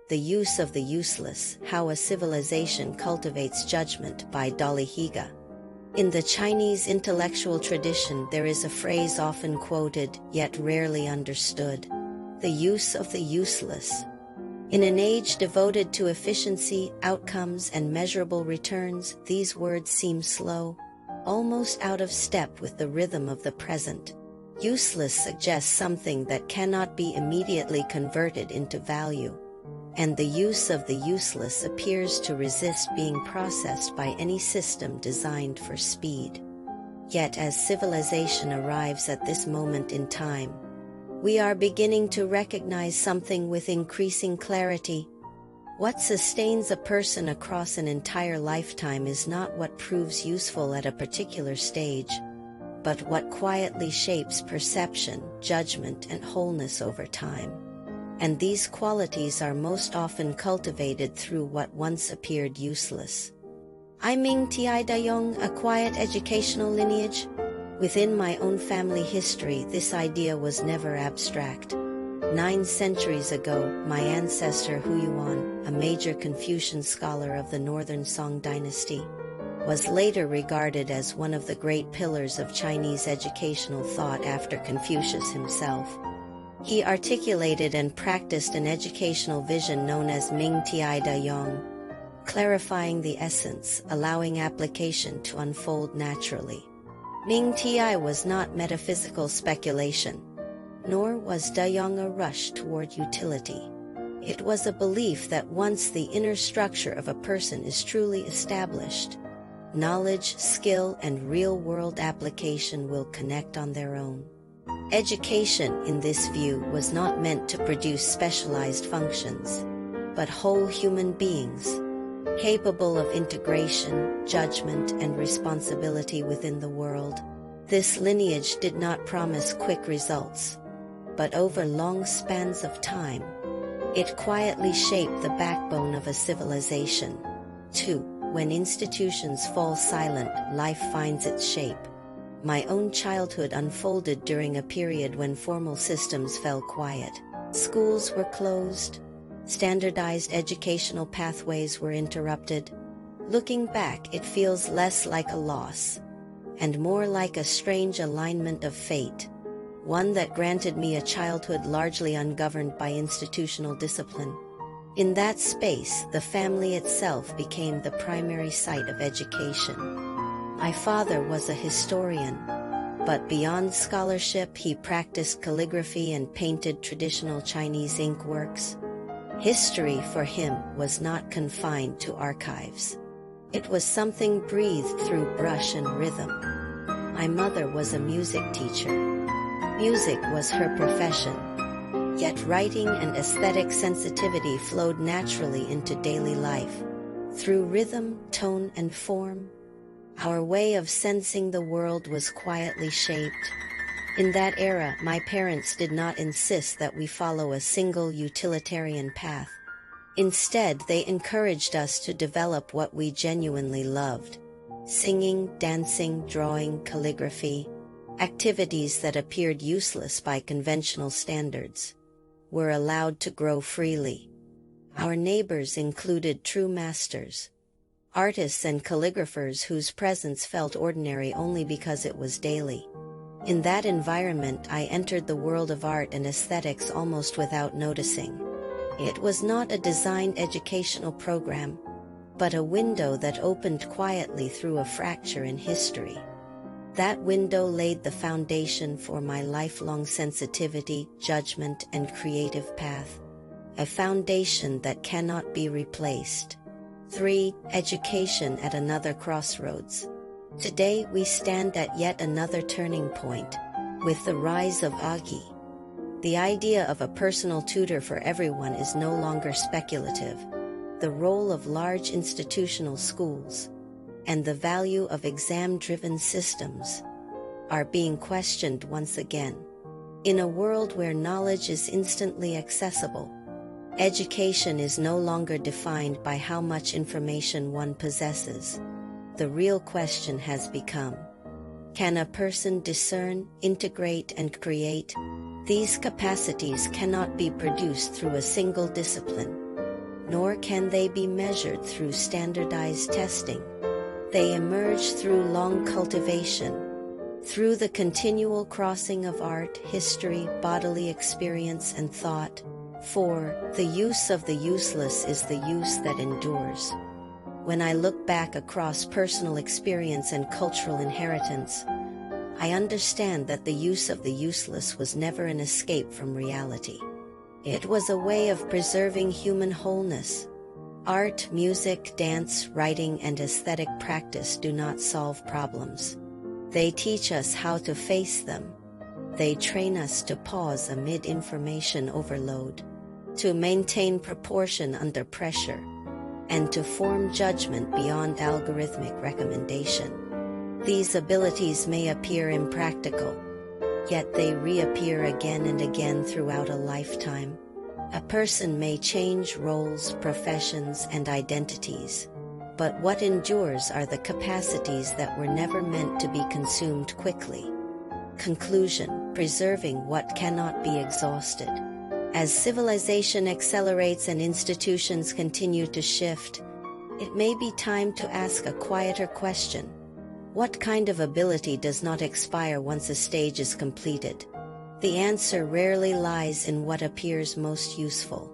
The Use of the Useless, How a Civilization Cultivates Judgment by Dolly Higa. In the Chinese intellectual tradition there is a phrase often quoted, yet rarely understood. The use of the useless. In an age devoted to efficiency, outcomes, and measurable returns, these words seem slow, almost out of step with the rhythm of the present. Useless suggests something that cannot be immediately converted into value, and the use of the useless appears to resist being processed by any system designed for speed. Yet as civilization arrives at this moment in time, we are beginning to recognize something with increasing clarity. What sustains a person across an entire lifetime is not what proves useful at a particular stage, but what quietly shapes perception, judgment, and wholeness over time. And these qualities are most often cultivated through what once appeared useless. I Ming Ti Dayong, a quiet educational lineage. Within my own family history, this idea was never abstract. 9 centuries ago, my ancestor Hu Yuan, a major Confucian scholar of the Northern Song dynasty, was later regarded as one of the great pillars of Chinese educational thought after Confucius himself. He articulated and practiced an educational vision known as Ming Ti Dayong, clarifying the essence, allowing application to unfold naturally. Ming Ti was not metaphysical speculation, nor was Dayong a rush toward utility. It was a belief that once the inner structure of a person is truly established, knowledge, skill, and real-world application will connect on their own. Education, in this view, was not meant to produce specialized functions, but whole human beings, capable of integration, judgment, and responsibility within the world. This lineage did not promise quick results, but over long spans of time, it quietly shaped the backbone of a civilization. 2. When institutions fall silent, life finds its shape. My own childhood unfolded during a period when formal systems fell quiet. Schools were closed. Standardized educational pathways were interrupted. Looking back, it feels less like a loss, and more like a strange alignment of fate, one that granted me a childhood largely ungoverned by institutional discipline. In that space, the family itself became the primary site of education. My father was a historian, but beyond scholarship he practiced calligraphy and painted traditional Chinese ink works. History for him was not confined to archives. It was something breathed through brush and rhythm. My mother was a music teacher. Music was her profession, yet writing and aesthetic sensitivity flowed naturally into daily life. Through rhythm, tone, and form, our way of sensing the world was quietly shaped. In that era, my parents did not insist that we follow a single utilitarian path. Instead, they encouraged us to develop what we genuinely loved: singing, dancing, drawing, calligraphy. Activities that appeared useless by conventional standards were allowed to grow freely. Our neighbors included true masters, artists and calligraphers whose presence felt ordinary only because it was daily. In that environment, I entered the world of art and aesthetics almost without noticing. It was not a designed educational program, but a window that opened quietly through a fracture in history. That window laid the foundation for my lifelong sensitivity, judgment, and creative path, a foundation that cannot be replaced. 3. Education at another crossroads. Today we stand at yet another turning point, with the rise of Agi. The idea of a personal tutor for everyone is no longer speculative. The role of large institutional schools, and the value of exam-driven systems, are being questioned once again. In a world where knowledge is instantly accessible, education is no longer defined by how much information one possesses. The real question has become, can a person discern, integrate, and create? These capacities cannot be produced through a single discipline, nor can they be measured through standardized testing. They emerge through long cultivation, through the continual crossing of art, history, bodily experience, and thought. For the use of the useless is the use that endures. When I look back across personal experience and cultural inheritance, I understand that the use of the useless was never an escape from reality. It was a way of preserving human wholeness. Art, music, dance, writing, and aesthetic practice do not solve problems. They teach us how to face them. They train us to pause amid information overload, to maintain proportion under pressure, and to form judgment beyond algorithmic recommendation. These abilities may appear impractical, yet they reappear again and again throughout a lifetime. A person may change roles, professions, and identities, but what endures are the capacities that were never meant to be consumed quickly. Conclusion: preserving what cannot be exhausted. As civilization accelerates and institutions continue to shift, it may be time to ask a quieter question. What kind of ability does not expire once a stage is completed? The answer rarely lies in what appears most useful.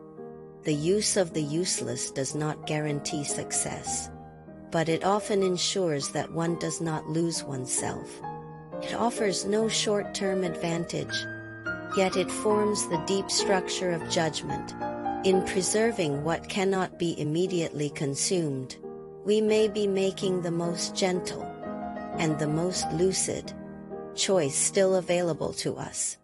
The use of the useless does not guarantee success, but it often ensures that one does not lose oneself. It offers no short-term advantage, yet it forms the deep structure of judgment. In preserving what cannot be immediately consumed, we may be making the most gentle and the most lucid choice still available to us.